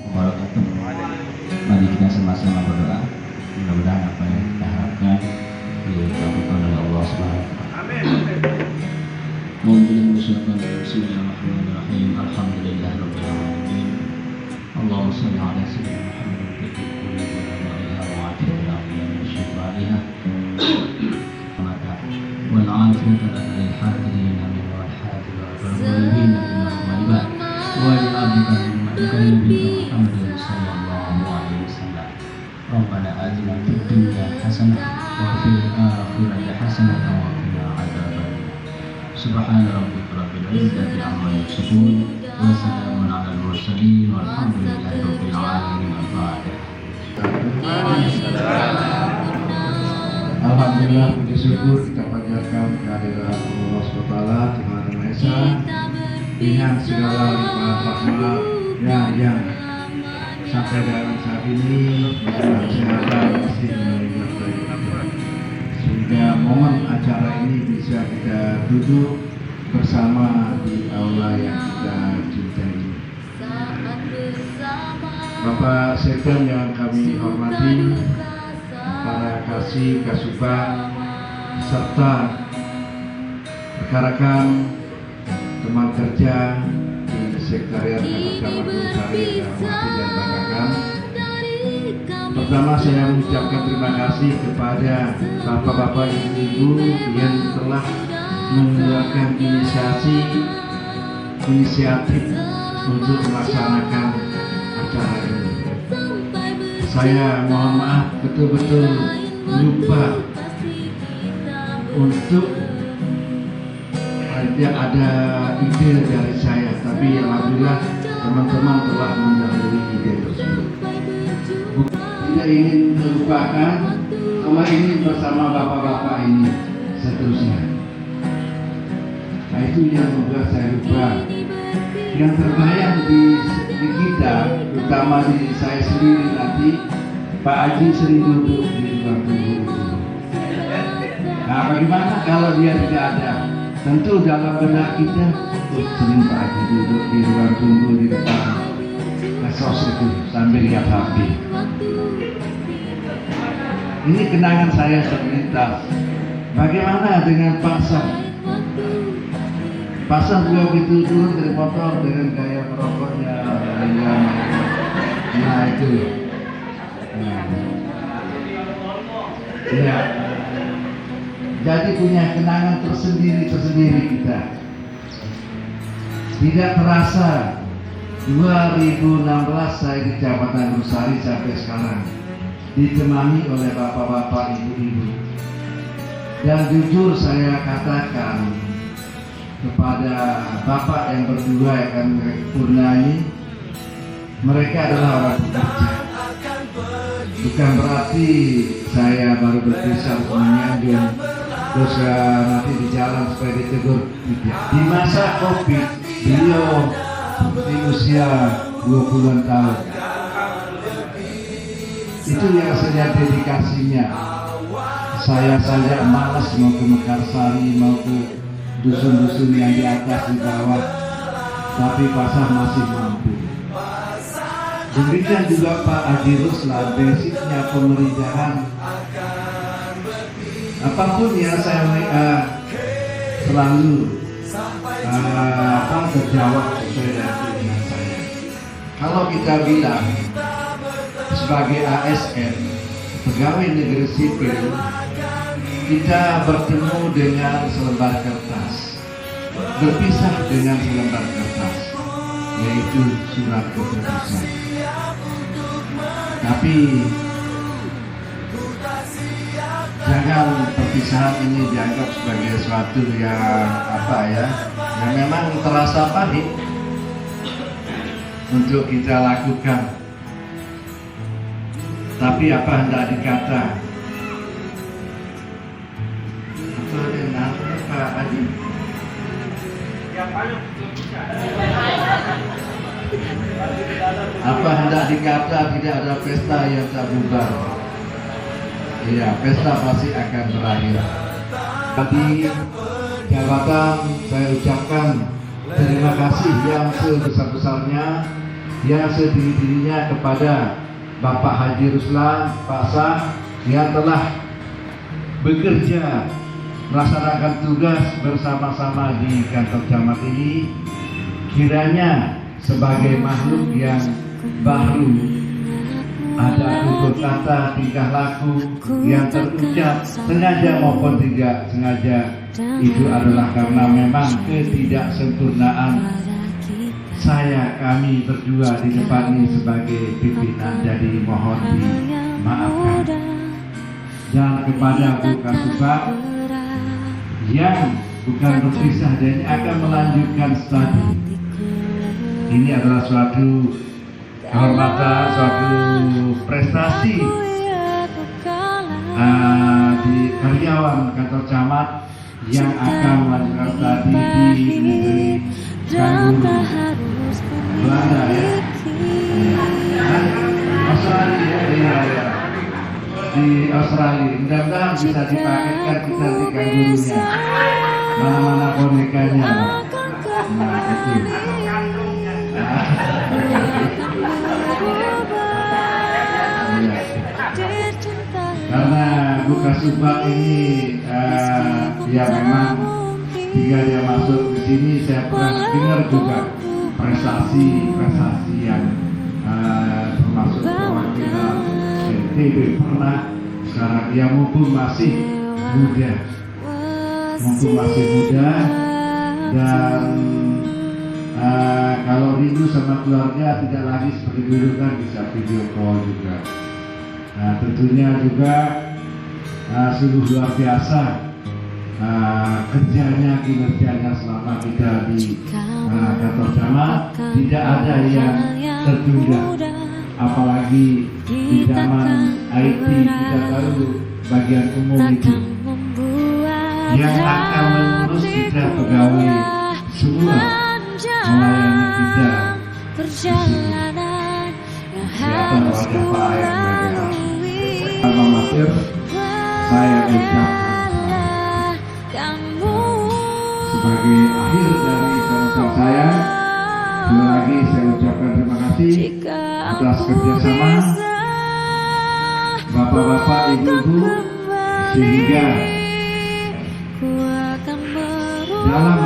wabarakatuh. Mari kita sama-sama berdoa. Mudah-mudahan apa yang kita harapkan dikabulkan oleh Allah Subhanahu wa taala. Amin. Bismillahirrahmanirrahim. Alhamdulillahirabbil alamin. Allahumma shalli ala sayyidina Muhammad wa ala alihi wal afiyata lil hadirin amin wal hadirat wal mu'minin wal ibad wa li abdika Muhammad sallallahu alaihi wasallam. Rabbana atina fid dunya hasanah wa fil akhirati hasanah wa qina adzabannar. Subhana rabbika rabbil izzati amma yasifun wa salamun alal mursalin walhamdulillahi rabbil alamin. Alhamdulillah, puji syukur kita panjatkan kehadirat Allah SWT Tuhan Maha Esa dengan segala limpahan rahmat yang sampai dalam saat ini dalam kesehatan masih melihat baik, sehingga momen acara ini bisa kita duduk bersama di aula yang kita cintai. Bapak Sekjen yang kami hormati, para kasih, kasubag, serta rekan-rekan teman kerja di Sekretariat Mahkamah Syariah yang hormati dan banggakan. Pertama saya mengucapkan terima kasih kepada bapak-bapak ibu-ibu yang telah mengeluarkan inisiatif untuk melaksanakan acara ini. Saya mohon maaf betul-betul lupa untuk ada ide dari saya, tapi alhamdulillah teman-teman telah mendahului ide tersebut. Tidak ingin melupakan sama ini bersama bapak-bapak ini seterusnya. Nah, itu yang membuat saya lupa. Yang terbayang di kita, terutama di saya sendiri nanti, Pak Haji sering duduk di ruang tunggu itu. Nah, bagaimana kalau dia tidak ada? Tentu dalam benak kita, sering Pak Haji duduk di ruang tunggu di depan kasos itu sambil lihat HP. Ini kenangan saya sepintas. Bagaimana dengan Pak Sam? Pasang beliau begitu turun dari motor dengan gaya merokoknya, nah itu, ya, jadi punya kenangan tersendiri kita. Tidak terasa 2016 saya di Jabatan Rusari sampai sekarang ditemani oleh bapak-bapak ibu-ibu, dan jujur saya katakan kepada bapak yang berdua yang akan purnai, mereka adalah orang bekerja. Bukan berarti saya baru berpisah menyandung terus nanti di jalan supaya ditegur. Di masa Covid beliau di usia 20-an tahun, itu yang saya dedikasinya. Saya saja malas mau ke Mekarsari, mau ke dusun-dusun yang di atas, di bawah, tapi pasar masih mampu. Demikian juga Pak Haji Ruslan, basicnya pemerintahan. Apapun yang saya selalu terjawab sesuai dengan keinginan saya. Kalau kita bilang sebagai ASN, pegawai negeri sipil, kita bertemu dengan selembar kertas, berpisah dengan selembar kertas, yaitu surat keputusan. Tapi jangan perpisahan ini dianggap sebagai sesuatu yang yang memang terasa pahit untuk kita lakukan. Tapi apa hendak dikata? Pak Haji. Apa hendak dikata tidak ada pesta yang tak bubar. Iya, pesta pasti akan berakhir. Tadi jabatan saya ucapkan terima kasih yang sebesar-besarnya, yang setinggi-tingginya kepada Bapak Haji Ruslan Pak Sah yang telah bekerja melaksanakan tugas bersama-sama di kantor camat ini. Kiranya sebagai makhluk yang baru, ada tutur kata, tingkah laku yang terucap sengaja maupun tidak sengaja, itu adalah karena memang ketidaksempurnaan kami berdua di depan ini sebagai pimpinan, jadi mohon dimaafkan. Dan kepada Bu Kasubag yang bukan berpisah dan akan melanjutkan studi, ini adalah suatu kehormatan, suatu prestasi di karyawan kantor camat yang akan melanjutkan studi di negeri Kangguru, Belanda ya, Australia ya, di Australia. Mudah-mudahan bisa dipaketkan kita di Kanggurunya, mana-mana bonekanya. Nah itu. Karena Bu Kasubag ini ya memang jika dia masuk ke sini, saya pernah dengar juga prestasi yang termasuk perwakilan NTB pernah. Sekarang dia mumpung masih muda dan kalau rindu sama keluarga tidak lagi seperti dulu kan, bisa video call juga. Nah tentunya juga sungguh luar biasa kinerjanya selama kita di kantor camat. Tidak ada yang tertunda, apalagi di zaman IT kita tahu bagian umum itu yang akan mengurus kita pegawai semua melayani kita di sini. Siapa wajah Pak yang amatir, saya ucapkan sebagai akhir dari sambutan saya. Sekali lagi saya ucapkan terima kasih atas kerjasama bapak-bapak, ibu-ibu, sehingga dalam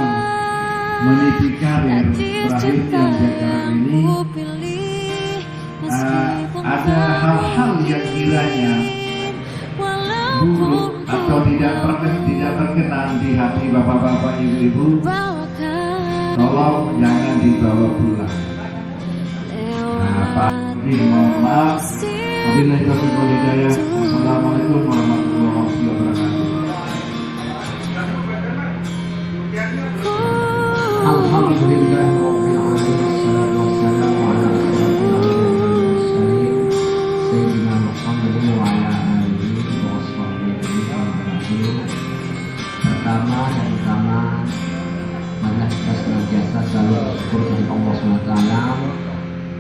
meniti karir terakhir yang sekarang ini ada hal-hal yang kiranya buruk atau tidak berkenan di hati bapak-bapak, ibu-ibu, tolong jangan dibawa pulang. Pak, mohon maaf. Wabillahi taufiq wal hidayah. Wassalamualaikum warahmatullahi wabarakatuh. Alhamdulillah rabbil alamin, wassalatu wassalamu ala asyrofil mursalin sayyidina Muhammadin wa ala alihi wa sahbihi. Pertama dan utama, marilah kita senantiasa selalu bersyukur kepada Allah SWT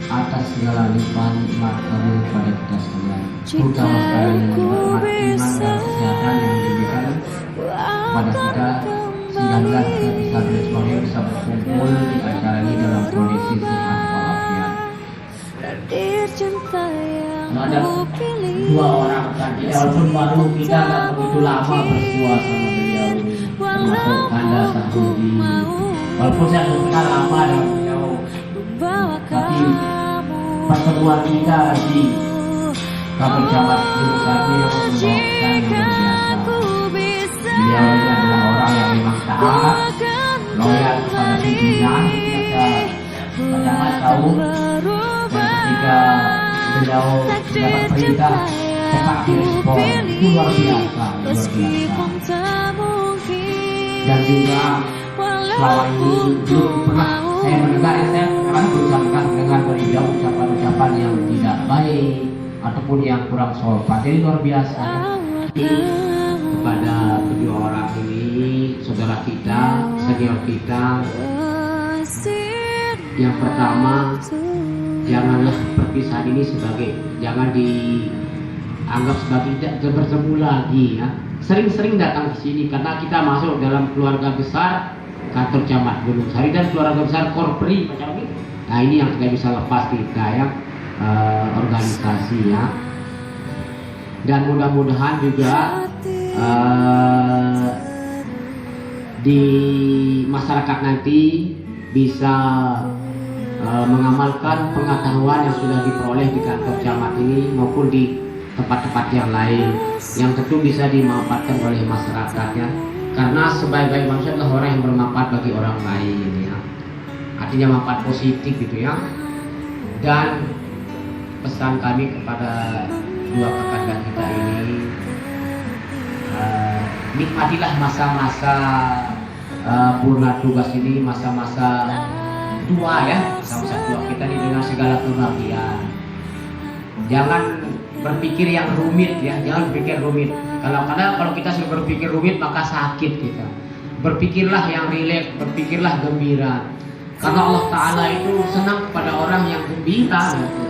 atas segala limpahan nikmat kabul pada kita sekalian, terutama sekali nikmat iman dan kesehatan yang diberikan kepada kita, sehingga kita bisa semuanya bisa berkumpul di acara ini dalam kondisi sehat walafiat. Ada dua orang tadi, walaupun baru kita nggak begitu lama bersua sama beliau, termasuk Kanda Sahudi. Walaupun saya kenal lama dengan beliau, tapi pertemuan kita di kantor camat Gunung Sate membawakan yang luar biasa. Beliau ini adalah orang yang memang taat, loyal kepada pimpinan ketika camat tahu, dan ketika beliau mendapat perintah cepat direspon, itu luar biasa. Dan juga selama ini belum pernah saya mendengar, saya akan berucapkan dengan beliau ucapan-ucapan yang tidak baik ataupun yang kurang sopan. Jadi luar biasa. Kepada kedua orang ini, saudara kita, senior kita, yang pertama, janganlah perpisahan ini jangan dianggap sebagai tidak bertemu lagi ya. Sering-sering datang ke sini karena kita masuk dalam keluarga besar kantor camat Gunung Sari dan keluarga besar Korpri macam ini. Nah ini yang tidak bisa lepas kita ya, organisasi ya. Dan mudah-mudahan juga di masyarakat nanti bisa mengamalkan pengetahuan yang sudah diperoleh di kantor camat ini maupun di tempat-tempat yang lain, yang tentu bisa dimanfaatkan oleh masyarakat ya. Karena sebaik-baik manusia adalah orang yang bermanfaat bagi orang lain ya. Artinya manfaat positif gitu ya. Dan pesan kami kepada dua kakanda kita ini, nikmatilah masa-masa purna tugas ini, masa-masa tua ya, masa-masa tua kita ini dengan segala kebahagiaan. Jangan berpikir yang rumit ya, jangan berpikir rumit. Kalau kita sudah berpikir rumit maka sakit kita. Berpikirlah yang rileks, berpikirlah gembira. Karena Allah Ta'ala itu senang kepada orang yang gembira gitu.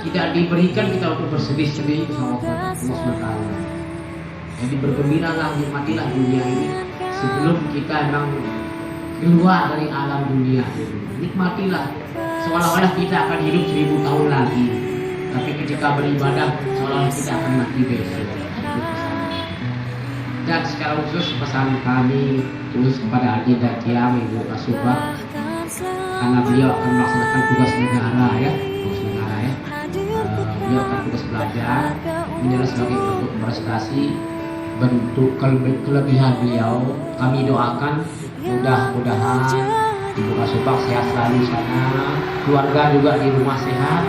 Tidak diberikan kita untuk bersedih-sedih sama Allah SWT. Jadi bergembiralah, nikmatilah dunia ini sebelum kita memang keluar dari alam dunia gitu. Nikmatilah seolah-olah kita akan hidup 1000 tahun lagi. Tapi ketika beribadah seolah-olah kita akan mati besok. Dan secara khusus pesan kami khusus kepada Agenda Tiang Ibu Kasubag, karena beliau akan melaksanakan tugas negara ya, beliau akan tugas belajar, ini adalah sebagai bentuk prestasi, bentuk kelebihan beliau. Kami doakan mudah-mudahan Ibu Kasubag sehat selalu di sana, keluarga juga di rumah sehat,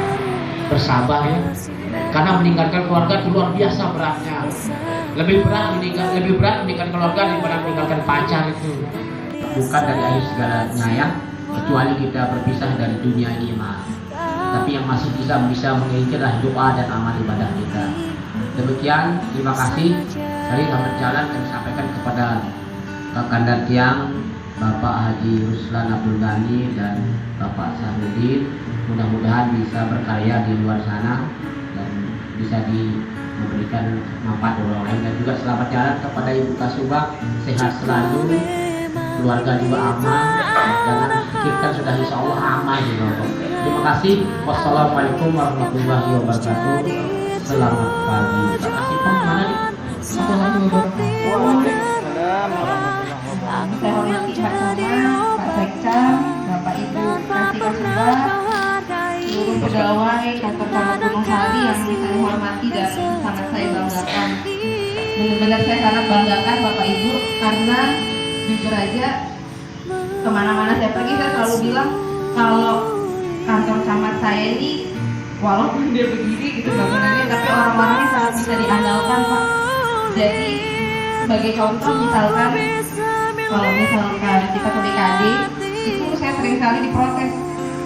bersabar ya. Karena meninggalkan keluarga itu luar biasa beratnya. Lebih berat meninggalkan keluarga daripada meninggalkan pacar itu. Bukan dari akhir segalanya ya, kecuali kita berpisah dari dunia ini mah. Tapi yang masih bisa mengiringi adalah doa dan amal ibadah kita. Demikian, terima kasih. Saya selamat jalan kami sampaikan kepada Kakanda Tiang, Bapak Haji Ruslan Abdul Ghani dan Bapak Sahrudin. Mudah-mudahan bisa berkarya di luar sana dan bisa memberikan manfaat orang lain. Dan juga selamat jalan kepada Ibu Kasubag, sehat selalu, keluarga juga aman, jangan pikirkan sudah insya Allah aman gitu. Terima kasih. Wassalamualaikum warahmatullahi wabarakatuh. Selamat pagi. Terima kasih. Pak, mana nih? Saya hormati Pak Camat, Pak Sekcam, Bapak Ibu Kasih Kasubag, seluruh pegawai kantor camat Gunung Sari yang saya hormati dan sangat saya banggakan. Benar-benar saya sangat banggakan Bapak Ibu, karena jujur aja kemana-mana saya pergi saya selalu bilang kalau kantor camat saya ini walaupun dia begini gitu bangunannya, tapi orang-orangnya sangat bisa diandalkan Pak. Jadi sebagai contoh misalkan kalau misalkan kita ke BKD itu saya sering kali diprotes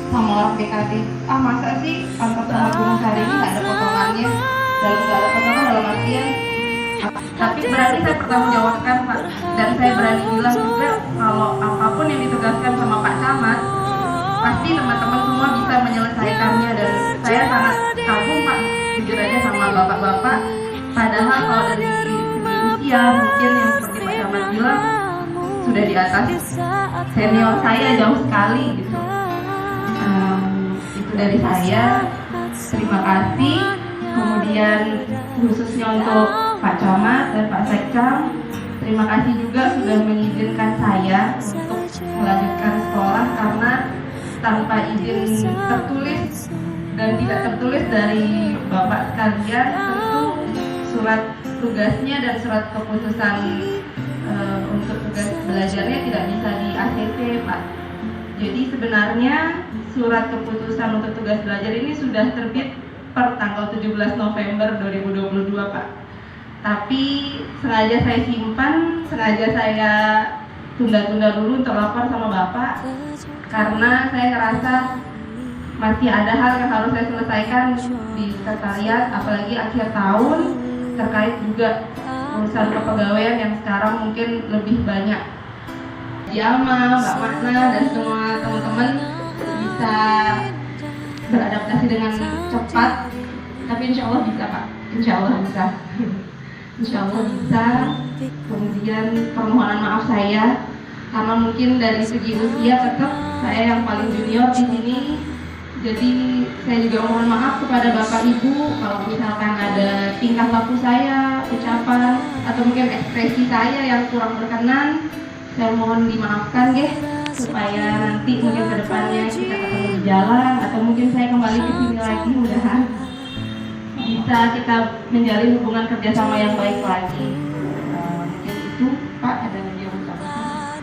sama orang BKD, masa sih kantor camat Gunung Sari ini nggak ada potongannya, nggak ada potongan dalam artian. Tapi berani saya pertanggungjawabkan Pak, dan saya berani bilang juga kalau apapun yang ditugaskan sama Pak Camat pasti teman-teman semua bisa menyelesaikannya. Dan saya sangat kagum Pak, jujur aja sama bapak-bapak, padahal kalau dari segi usia mungkin yang seperti Pak Camat bilang sudah di atas senior saya jauh sekali gitu. Itu dari saya, terima kasih. Kemudian khususnya untuk Pak Camat dan Pak Sekcam, terima kasih juga sudah mengizinkan saya untuk melanjutkan sekolah, karena tanpa izin tertulis dan tidak tertulis dari Bapak sekalian, tentu surat tugasnya dan surat keputusan untuk tugas belajarnya tidak bisa di ACC Pak. Jadi sebenarnya surat keputusan untuk tugas belajar ini sudah terbit per tanggal 17 November 2022 Pak. Tapi sengaja saya simpan, sengaja saya tunda-tunda dulu untuk lapor sama Bapak, karena saya ngerasa masih ada hal yang harus saya selesaikan di sekretariat, apalagi akhir tahun, terkait juga urusan kepegawaian yang sekarang mungkin lebih banyak. Yama, Mbak Makna, dan semua teman-teman bisa beradaptasi dengan cepat, tapi insya Allah bisa Pak, insya Allah bisa. Insya Allah bisa. Kemudian permohonan maaf saya Karena mungkin dari segi usia tetap saya yang paling junior di sini. Jadi saya juga mohon maaf kepada Bapak Ibu kalau misalkan ada tingkah laku saya, ucapan atau mungkin ekspresi saya yang kurang berkenan, saya mohon dimaafkan ya, supaya nanti mungkin kedepannya kita ketemu di jalan atau mungkin saya kembali ke sini lagi, mudah-mudahan bisa kita menjalin hubungan kerjasama yang baik lagi. Mungkin itu Pak, ada lagi yang ucapkan?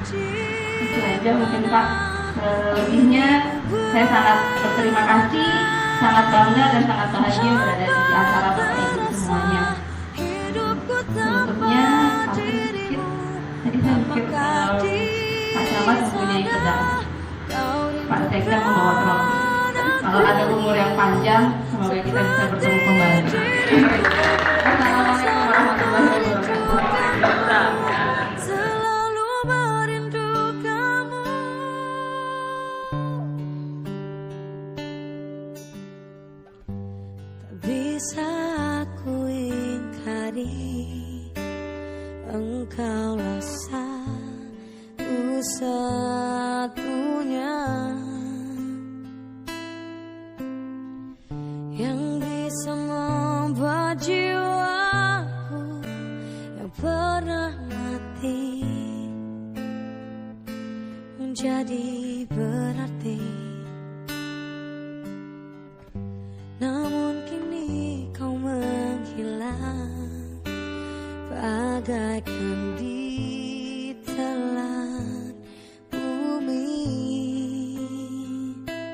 Itu aja mungkin Pak. Selebihnya saya sangat berterima kasih, sangat bangga dan sangat bahagia berada di antara Bapak Ibu semuanya. Bentuknya paling sedikit, tadi saya pikir Pak Camat mempunyai pedang, Pak Sekda membawa trofi. Kalau ada umur yang panjang, semoga kita bisa bertemu kembali. Assalamualaikum warahmatullahi wabarakatuh. Selalu merindu kamu, tak bisa aku ingkari, engkaulah satu-satunya yang bisa membuat jiwaku yang pernah mati menjadi berarti. Namun kini kau menghilang bagaikan